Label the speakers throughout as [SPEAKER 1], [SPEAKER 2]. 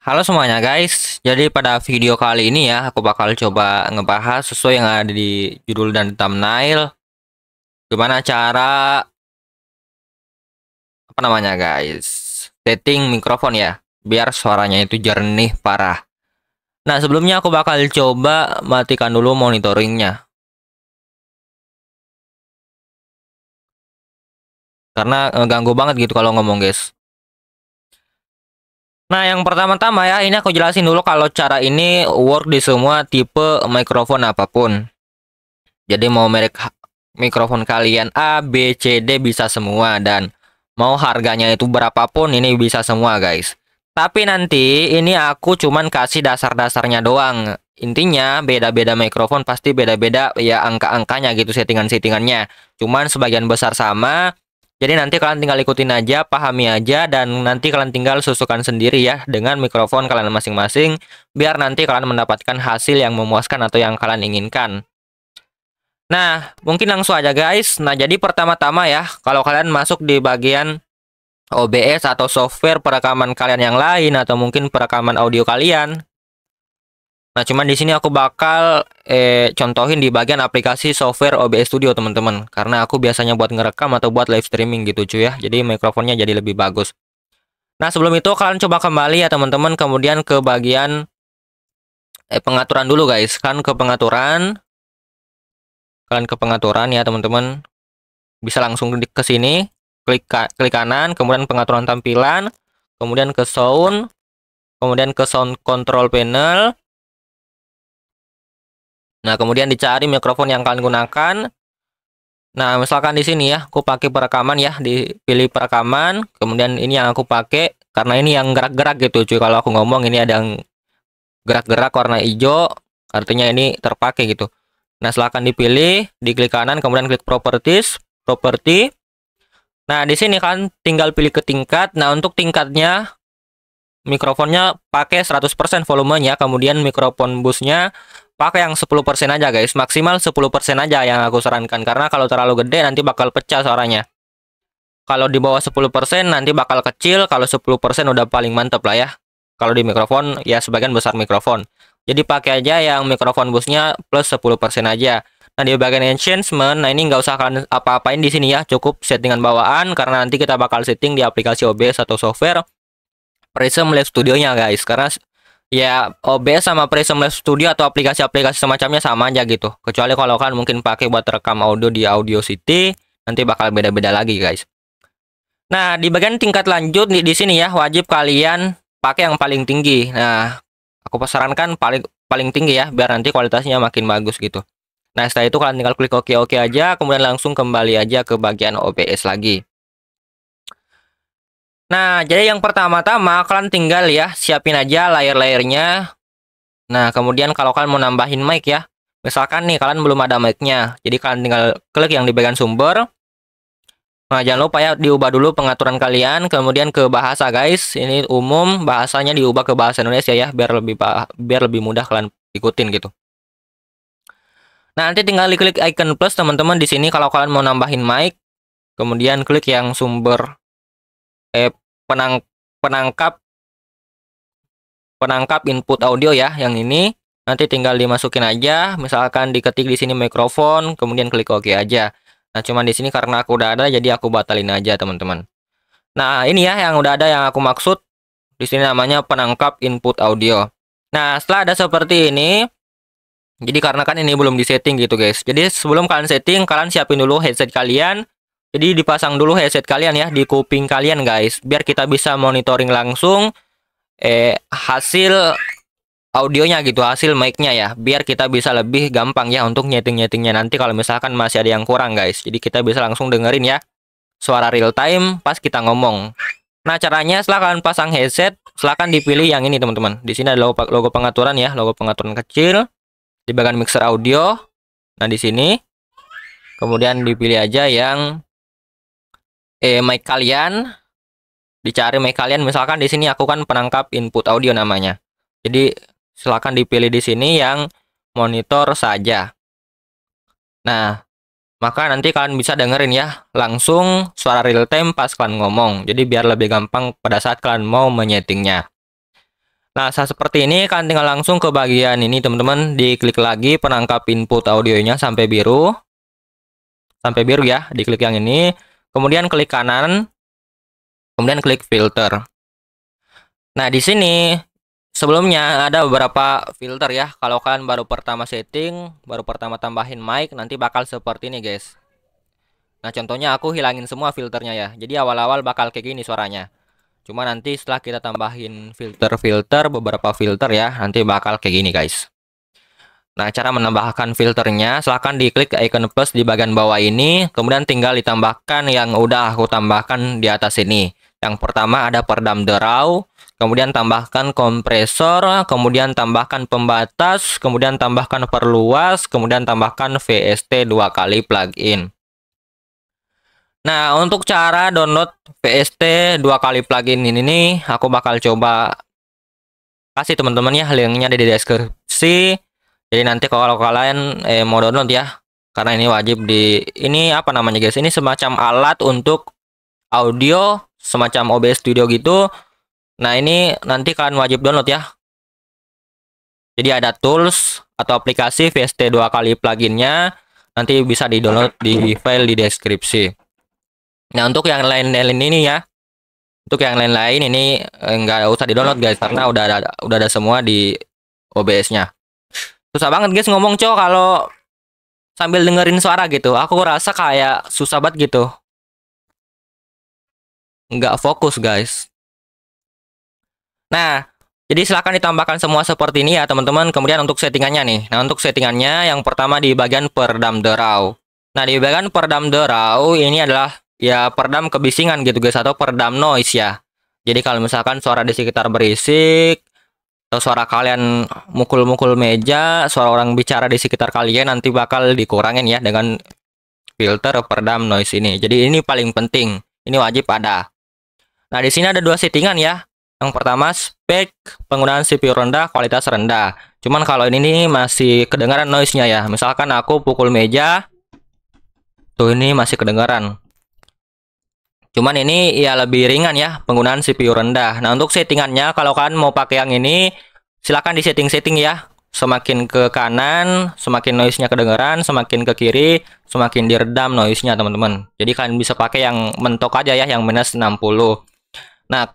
[SPEAKER 1] Halo semuanya guys, jadi pada video kali ini ya aku bakal coba ngebahas sesuai yang ada di judul dan thumbnail. Gimana cara guys, setting mikrofon ya, biar suaranya itu jernih parah. Nah sebelumnya aku bakal coba matikan dulu monitoringnya, karena ganggu banget gitu kalau ngomong guys. Nah yang pertama-tama ya, ini aku jelasin dulu kalau cara ini work di semua tipe mikrofon apapun. Jadi mau merek mikrofon kalian A, B, C, D bisa semua, dan mau harganya itu berapapun ini bisa semua guys. Tapi nanti ini aku cuman kasih dasar-dasarnya doang. Intinya beda-beda mikrofon pasti beda-beda ya angka-angkanya gitu, settingan-settingannya. Cuman sebagian besar sama. Jadi nanti kalian tinggal ikutin aja, pahami aja, dan nanti kalian tinggal susukan sendiri ya dengan mikrofon kalian masing-masing, biar nanti kalian mendapatkan hasil yang memuaskan atau yang kalian inginkan. Nah, mungkin langsung aja guys. Nah, jadi pertama-tama ya, kalau kalian masuk di bagian OBS atau software perekaman kalian yang lain atau mungkin perekaman audio kalian. Nah, cuman di sini aku bakal contohin di bagian aplikasi software OBS Studio teman-teman, karena aku biasanya buat ngerekam atau buat live streaming gitu cuy ya. Jadi mikrofonnya jadi lebih bagus. Nah, sebelum itu kalian coba kembali ya teman-teman, kemudian ke bagian pengaturan dulu guys. Kan ke pengaturan, kalian ke pengaturan ya teman-teman. Bisa langsung ke sini, klik kanan, kemudian pengaturan tampilan, kemudian ke sound, kemudian ke sound control panel. Nah, kemudian dicari mikrofon yang kalian gunakan. Nah, misalkan di sini ya, aku pakai perekaman ya, dipilih perekaman, kemudian ini yang aku pakai karena ini yang gerak-gerak gitu cuy. Kalau aku ngomong ini ada yang gerak-gerak warna hijau, artinya ini terpakai gitu. Nah, silahkan dipilih, diklik kanan, kemudian klik properties, property. Nah, di sini kan tinggal pilih ke tingkat. Nah, untuk tingkatnya mikrofonnya pakai 100% volumenya, kemudian mikrofon busnya pakai yang 10% aja guys. Maksimal 10% aja yang aku sarankan, karena kalau terlalu gede nanti bakal pecah suaranya. Kalau di bawah 10% nanti bakal kecil, kalau 10% udah paling mantep lah ya. Kalau di mikrofon ya sebagian besar mikrofon. Jadi pakai aja yang mikrofon busnya plus 10% aja. Nah, di bagian enhancement, nah ini nggak usah kalian apa-apain di sini ya, cukup settingan bawaan karena nanti kita bakal setting di aplikasi OBS atau software Prism Live Studio-nya guys. Karena ya OBS sama Prism Live Studio atau aplikasi-aplikasi semacamnya sama aja gitu. Kecuali kalau kalian mungkin pakai buat rekam audio di Audacity, nanti bakal beda-beda lagi guys. Nah, di bagian tingkat lanjut di sini ya, wajib kalian pakai yang paling tinggi. Nah, aku sarankan paling paling tinggi ya, biar nanti kualitasnya makin bagus gitu. Nah, setelah itu kalian tinggal klik oke aja, kemudian langsung kembali aja ke bagian OBS lagi. Nah, jadi yang pertama-tama kalian tinggal ya, siapin aja layer-layernya. Nah, kemudian kalau kalian mau nambahin mic ya, misalkan nih kalian belum ada mic-nya, jadi kalian tinggal klik yang di bagian sumber. Nah, jangan lupa ya diubah dulu pengaturan kalian, kemudian ke bahasa guys. Ini umum, bahasanya diubah ke bahasa Indonesia ya, biar lebih mudah kalian ikutin gitu. Nah, nanti tinggal diklik icon plus teman-teman di sini kalau kalian mau nambahin mic. Kemudian klik yang sumber penang, penangkap penangkap input audio ya, yang ini. Nanti tinggal dimasukin aja, misalkan diketik di sini mikrofon, kemudian klik OK aja. Nah, cuman di sini karena aku udah ada jadi aku batalin aja, teman-teman. Nah, ini ya yang udah ada yang aku maksud. Di sini namanya penangkap input audio. Nah, setelah ada seperti ini, jadi karena kan ini belum disetting gitu, guys. Jadi sebelum kalian setting, kalian siapin dulu headset kalian. Jadi dipasang dulu headset kalian ya di kuping kalian, guys, biar kita bisa monitoring langsung hasil audionya gitu, hasil mic-nya ya, biar kita bisa lebih gampang ya untuk nyeting-nyetingnya nanti kalau misalkan masih ada yang kurang, guys. Jadi kita bisa langsung dengerin ya suara real time pas kita ngomong. Nah, caranya setelah kalian pasang headset, silahkan dipilih yang ini teman-teman. Di sini ada logo pengaturan ya, logo pengaturan kecil di bagian mixer audio. Nah, di sini kemudian dipilih aja yang mic kalian, dicari mic kalian. Misalkan di sini aku kan penangkap input audio namanya. Jadi silahkan dipilih di sini yang monitor saja. Nah, maka nanti kalian bisa dengerin ya langsung suara real time pas kalian ngomong. Jadi biar lebih gampang pada saat kalian mau menyetingnya. Nah, saat seperti ini kalian tinggal langsung ke bagian ini teman-teman, diklik lagi penangkap input audionya sampai biru. Sampai biru ya, diklik yang ini. Kemudian klik kanan, kemudian klik filter. Nah, di sini sebelumnya ada beberapa filter ya. Kalau kalian baru pertama setting, baru pertama tambahin mic, nanti bakal seperti ini, guys. Nah, contohnya aku hilangin semua filternya ya. Jadi awal-awal bakal kayak gini suaranya. Cuma nanti setelah kita tambahin filter-filter, beberapa filter ya, nanti bakal kayak gini, guys. Nah, cara menambahkan filternya, silahkan diklik icon plus di bagian bawah ini, kemudian tinggal ditambahkan yang udah aku tambahkan di atas ini. Yang pertama ada peredam draw, kemudian tambahkan kompresor, kemudian tambahkan pembatas, kemudian tambahkan perluas, kemudian tambahkan VST 2 kali plugin. Nah, untuk cara download VST 2 kali plugin ini nih, aku bakal coba kasih teman-teman ya, linknya ada di deskripsi. Jadi nanti kalau kalian mau download ya, karena ini wajib ini apa namanya guys, ini semacam alat untuk audio, semacam OBS Studio gitu. Nah, ini nanti kalian wajib download ya. Jadi ada tools atau aplikasi VST 2 kali pluginnya, nanti bisa di-download di file di deskripsi. Nah, untuk yang lain-lain ini ya, untuk yang lain-lain ini nggak usah di-download guys, karena udah ada semua di OBS-nya. Susah banget guys ngomong cowok kalau sambil dengerin suara gitu. Aku rasa kayak susah banget gitu. Nggak fokus guys. Nah, jadi silahkan ditambahkan semua seperti ini ya teman-teman. Kemudian untuk settingannya nih. Nah, untuk settingannya yang pertama di bagian peredam draw. Nah, di bagian peredam draw ini adalah ya peredam kebisingan gitu guys, atau peredam noise ya. Jadi kalau misalkan suara di sekitar berisik, atau suara kalian mukul-mukul meja, suara orang bicara di sekitar kalian nanti bakal dikurangin ya dengan filter peredam noise ini. Jadi ini paling penting, ini wajib ada. Nah, di sini ada dua settingan ya. Yang pertama spek penggunaan CPU rendah, kualitas rendah. Cuman kalau ini nih masih kedengaran noise-nya ya. Misalkan aku pukul meja, tuh ini masih kedengaran. Cuman ini ya lebih ringan ya penggunaan CPU rendah. Nah, untuk settingannya kalau kalian mau pakai yang ini silahkan di setting-setting ya. Semakin ke kanan, semakin noise-nya kedengaran, semakin ke kiri, semakin diredam noise-nya teman-teman. Jadi kalian bisa pakai yang mentok aja ya, yang minus 60. Nah,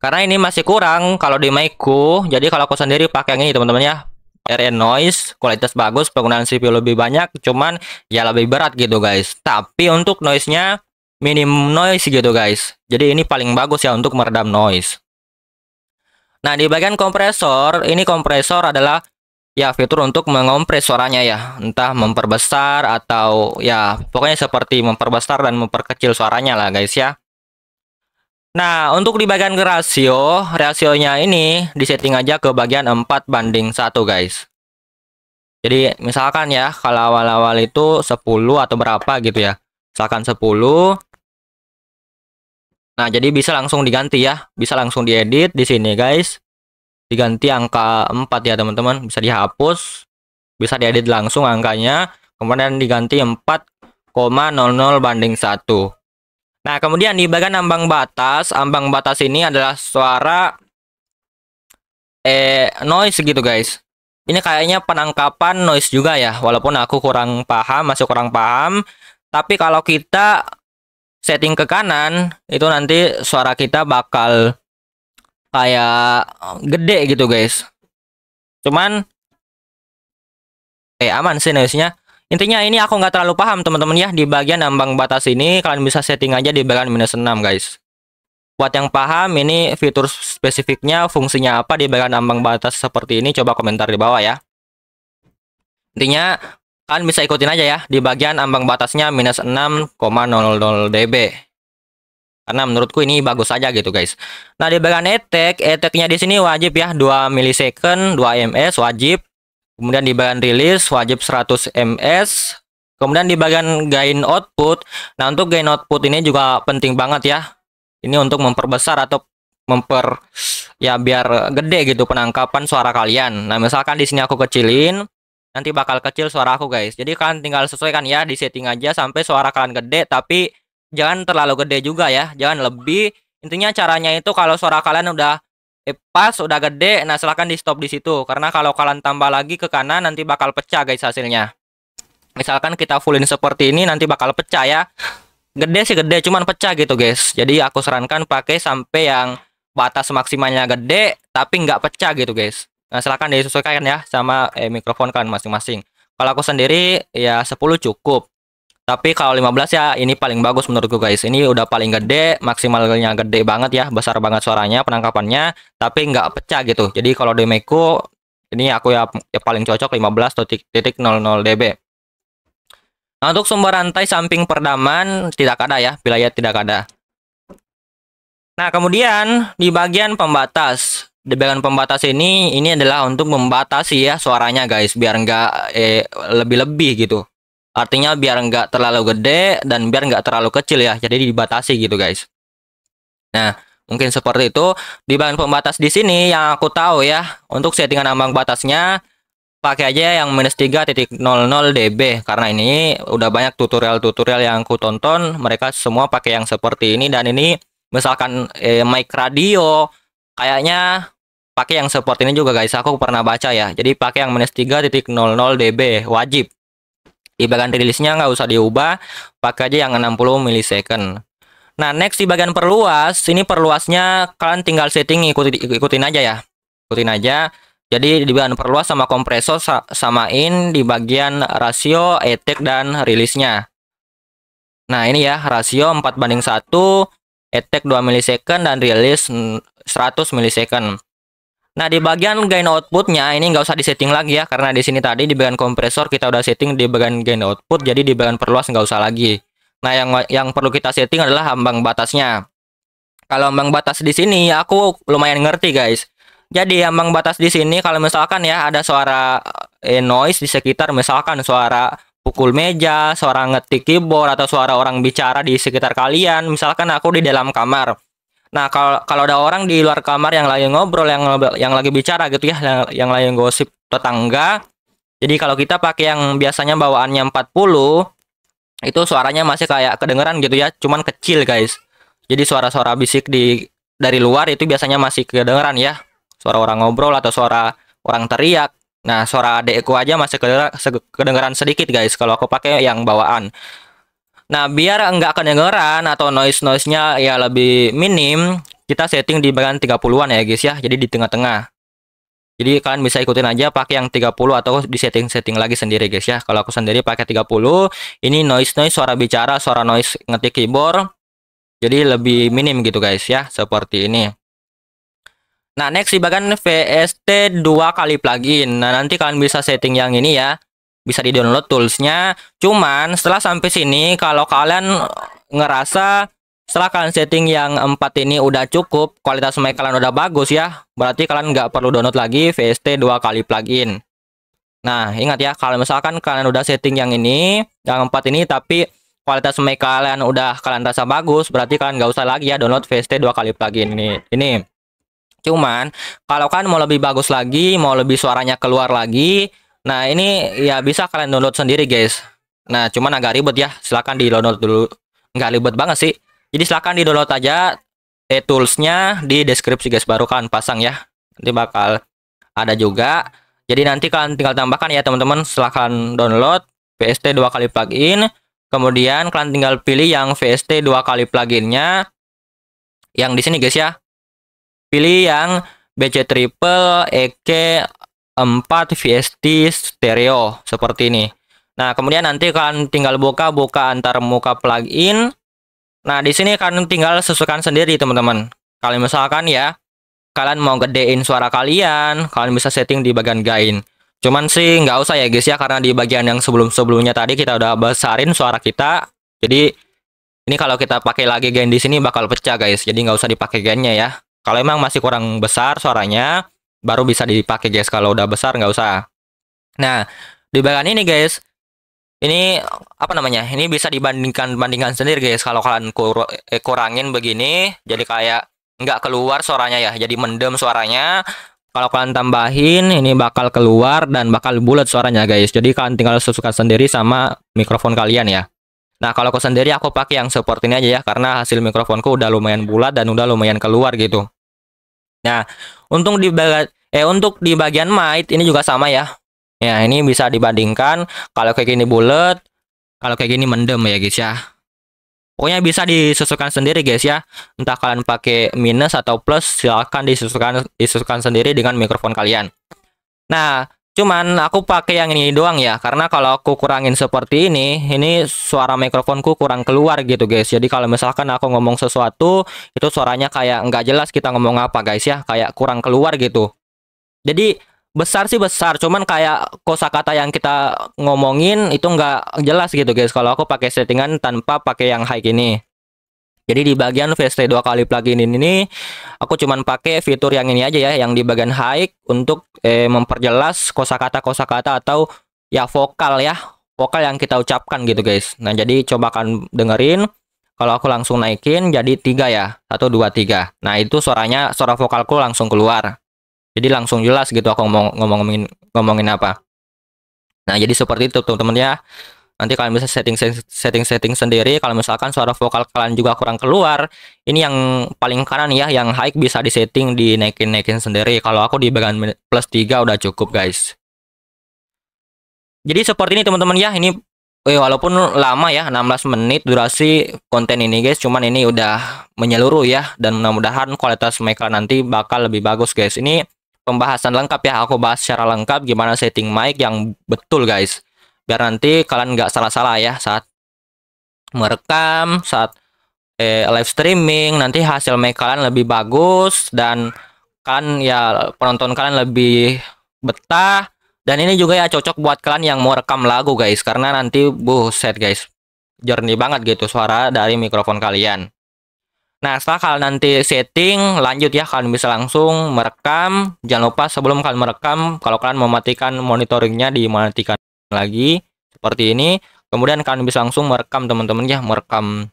[SPEAKER 1] karena ini masih kurang kalau di mic-ku, jadi kalau aku sendiri pakai yang ini teman-teman ya. RN noise, kualitas bagus, penggunaan CPU lebih banyak, cuman ya lebih berat gitu guys. Tapi untuk noise-nya minimum noise gitu guys. Jadi ini paling bagus ya untuk meredam noise. Nah, di bagian kompresor, ini kompresor adalah ya fitur untuk mengompres suaranya ya. Entah memperbesar atau ya pokoknya seperti memperbesar dan memperkecil suaranya lah guys ya. Nah, untuk di bagian rasionya ini disetting aja ke bagian 4:1 guys. Jadi misalkan ya kalau awal-awal itu 10 atau berapa gitu ya. Misalkan 10. Nah, jadi bisa langsung diganti ya. Bisa langsung diedit di sini guys. Diganti angka 4 ya teman-teman. Bisa dihapus. Bisa diedit langsung angkanya. Kemudian diganti 4,00:1. Nah, kemudian di bagian ambang batas ini adalah suara noise gitu guys. Ini kayaknya penangkapan noise juga ya, walaupun aku masih kurang paham. Tapi kalau kita setting ke kanan, itu nanti suara kita bakal kayak gede gitu guys. Cuman aman sih noise-nya. Intinya ini aku nggak terlalu paham teman-teman ya. Di bagian ambang batas ini kalian bisa setting aja di bagian -6 guys. Buat yang paham ini fitur spesifiknya, fungsinya apa di bagian ambang batas seperti ini, coba komentar di bawah ya. Intinya kalian bisa ikutin aja ya di bagian ambang batasnya -6,00 dB. Karena menurutku ini bagus aja gitu guys. Nah, di bagian etek-nya di sini wajib ya 2 milisecond, 2 ms wajib. Kemudian di bagian rilis wajib 100 ms. Kemudian di bagian gain output. Nah, untuk gain output ini juga penting banget ya. Ini untuk memperbesar atau ya biar gede gitu penangkapan suara kalian. Nah, misalkan di sini aku kecilin, nanti bakal kecil suara aku guys. Jadi kalian tinggal sesuaikan ya, di setting aja sampai suara kalian gede, tapi jangan terlalu gede juga ya. Jangan lebih. Intinya caranya itu kalau suara kalian udah pas udah gede, nah silahkan di stop di situ, karena kalau kalian tambah lagi ke kanan nanti bakal pecah guys hasilnya. Misalkan kita fullin seperti ini nanti bakal pecah ya. Gede sih gede, cuman pecah gitu guys. Jadi aku sarankan pakai sampai yang batas maksimalnya gede tapi nggak pecah gitu guys. Nah silahkan disesuaikan ya sama mikrofon kalian masing-masing. Kalau aku sendiri ya 10 cukup. Tapi kalau 15 ya ini paling bagus menurutku guys. Ini udah paling gede, maksimalnya gede banget ya, besar banget suaranya, penangkapannya, tapi nggak pecah gitu. Jadi kalau demiku ini aku ya paling cocok 15.00 dB. Nah, untuk sumber rantai samping peredaman tidak ada ya, wilayah tidak ada. Nah, kemudian di bagian pembatas. Di bagian pembatas ini adalah untuk membatasi ya suaranya guys, biar nggak lebih-lebih gitu. Artinya biar nggak terlalu gede dan biar nggak terlalu kecil ya. Jadi dibatasi gitu guys. Nah, mungkin seperti itu. Di bagian pembatas di sini yang aku tahu ya, untuk settingan ambang batasnya pakai aja yang -3.00 dB, karena ini udah banyak tutorial-tutorial yang aku tonton, mereka semua pakai yang seperti ini. Dan ini misalkan mic radio kayaknya pakai yang seperti ini juga guys. Aku pernah baca ya. Jadi pakai yang -3.00 dB wajib. Di bagian rilisnya nggak usah diubah, pakai aja yang 60 milisecond. Nah, next di bagian perluas, ini perluasnya kalian tinggal setting ikutin aja ya. Ikutin aja. Jadi di bagian perluas sama kompresor samain di bagian rasio, attack dan rilisnya. Nah, ini ya rasio 4:1, attack 2 milisecond dan rilis 100 milisecond. Nah, di bagian gain outputnya ini nggak usah disetting lagi ya, karena di sini tadi di bagian kompresor kita udah setting di bagian gain output, jadi di bagian perluas nggak usah lagi. Nah, yang perlu kita setting adalah ambang batasnya. Kalau ambang batas di sini aku lumayan ngerti guys. Jadi ambang batas di sini kalau misalkan ya ada suara noise di sekitar, misalkan suara pukul meja, suara ngetik keyboard, atau suara orang bicara di sekitar kalian. Misalkan aku di dalam kamar. Nah, kalau ada orang di luar kamar yang lagi ngobrol, yang lagi bicara gitu ya, yang lagi gosip tetangga. Jadi kalau kita pakai yang biasanya bawaannya 40, itu suaranya masih kayak kedengeran gitu ya, cuman kecil guys. Jadi suara-suara bisik dari luar itu biasanya masih kedengeran ya. Suara orang ngobrol atau suara orang teriak. Nah, suara adekku aja masih kedengeran sedikit guys kalau aku pakai yang bawaan. Nah, biar enggak kedengeran atau noise-nya ya lebih minim, kita setting di bagian 30-an ya guys ya. Jadi di tengah-tengah. Jadi kalian bisa ikutin aja pakai yang 30 atau di setting lagi sendiri guys ya. Kalau aku sendiri pakai 30, ini noise suara bicara, suara noise ngetik keyboard. Jadi lebih minim gitu guys ya, seperti ini. Nah, next di bagian VST 2 kali plugin. Nah, nanti kalian bisa setting yang ini ya. Bisa di-download toolsnya. Cuman setelah sampai sini, kalau kalian ngerasa setelah kalian setting yang 4 ini udah cukup, kualitas mic kalian udah bagus ya, berarti kalian nggak perlu download lagi VST 2 kali plugin. Nah, ingat ya, kalau misalkan kalian udah setting yang ini, yang 4 ini, tapi kualitas mic kalian udah kalian rasa bagus, berarti kalian nggak usah lagi ya download VST 2 kali plugin ini. Cuman, kalau kalian mau lebih bagus lagi, mau lebih suaranya keluar lagi, nah ini ya bisa kalian download sendiri guys. Nah, cuman agak ribet ya, silahkan di-download dulu. Nggak ribet banget sih. Jadi silahkan di-download aja toolsnya di deskripsi guys, baru kalian pasang ya. Nanti bakal ada juga. Jadi nanti kalian tinggal tambahkan ya teman-teman, silahkan download VST 2 kali plugin. Kemudian kalian tinggal pilih yang VST 2 kali pluginnya. Yang di sini guys ya. Pilih yang BC Triple EK 4 VST stereo seperti ini. Nah, kemudian nanti kalian tinggal buka antar muka plugin. Nah, di sini kalian tinggal sesuaikan sendiri teman-teman. Kalau misalkan ya kalian mau gedein suara kalian bisa setting di bagian gain. Cuman sih nggak usah ya guys ya, karena di bagian yang sebelumnya tadi kita udah besarin suara kita. Jadi ini kalau kita pakai lagi gain di sini bakal pecah guys. Jadi nggak usah dipakai gainnya ya. Kalau emang masih kurang besar suaranya, baru bisa dipakai guys. Kalau udah besar nggak usah. Nah, di bagian ini guys, ini apa namanya? Ini bisa bandingkan sendiri guys. Kalau kalian kurangin begini, jadi kayak nggak keluar suaranya ya. Jadi mendem suaranya. Kalau kalian tambahin, ini bakal keluar dan bakal bulat suaranya guys. Jadi kalian tinggal sesuaikan sendiri sama mikrofon kalian ya. Nah, kalau aku sendiri aku pakai yang seperti ini aja ya, karena hasil mikrofonku udah lumayan bulat dan udah lumayan keluar gitu. Nah, untuk di bagian mic ini juga sama ya. Ya, ini bisa dibandingkan kalau kayak gini bulat, kalau kayak gini mendem ya guys ya. Pokoknya bisa disesuaikan sendiri guys ya. Entah kalian pakai minus atau plus, silahkan disesuaikan sendiri dengan mikrofon kalian. Nah, cuman aku pakai yang ini doang ya, karena kalau aku kurangin seperti ini suara mikrofonku kurang keluar gitu guys. Jadi kalau misalkan aku ngomong sesuatu, itu suaranya kayak nggak jelas kita ngomong apa guys ya, kayak kurang keluar gitu. Jadi besar sih besar, cuman kayak kosakata yang kita ngomongin itu nggak jelas gitu guys. Kalau aku pakai settingan tanpa pakai yang high ini. Jadi di bagian VST 2 kali plugin ini aku cuman pakai fitur yang ini aja ya, yang di bagian high untuk memperjelas kosakata-kosakata atau ya vokal ya, vokal yang kita ucapkan gitu guys. Nah, jadi coba kan dengerin. Kalau aku langsung naikin jadi 3 ya. 1 2 3. Nah, itu suara vokalku langsung keluar. Jadi langsung jelas gitu aku ngomongin apa. Nah, jadi seperti itu teman-teman ya. Nanti kalian bisa setting sendiri. Kalau misalkan suara vokal kalian juga kurang keluar, ini yang paling kanan ya, yang high bisa disetting dinaikin sendiri. Kalau aku di bagian plus 3 udah cukup guys. Jadi seperti ini teman-teman ya. Ini walaupun lama ya, 16 menit durasi konten ini guys, cuman ini udah menyeluruh ya, dan mudah-mudahan kualitas mic kalian nanti bakal lebih bagus guys. Ini pembahasan lengkap ya, aku bahas secara lengkap gimana setting mic yang betul guys. Biar nanti kalian nggak salah-salah ya saat merekam, saat live streaming, nanti hasil mic kalian lebih bagus dan kalian ya penonton kalian lebih betah. Dan ini juga ya cocok buat kalian yang mau rekam lagu guys, karena nanti buset guys, jernih banget gitu suara dari mikrofon kalian. Nah, setelah kalian nanti setting, lanjut ya, kalian bisa langsung merekam. Jangan lupa sebelum kalian merekam, kalau kalian mematikan monitoringnya, dimatikan lagi seperti ini. Kemudian kalian bisa langsung merekam teman-teman ya, merekam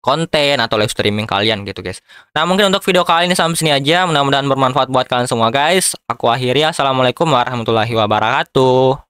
[SPEAKER 1] konten atau live streaming kalian gitu guys. Nah, mungkin untuk video kali ini sampai sini aja. Mudah-mudahan bermanfaat buat kalian semua guys. Aku akhiri. Assalamualaikum warahmatullahi wabarakatuh.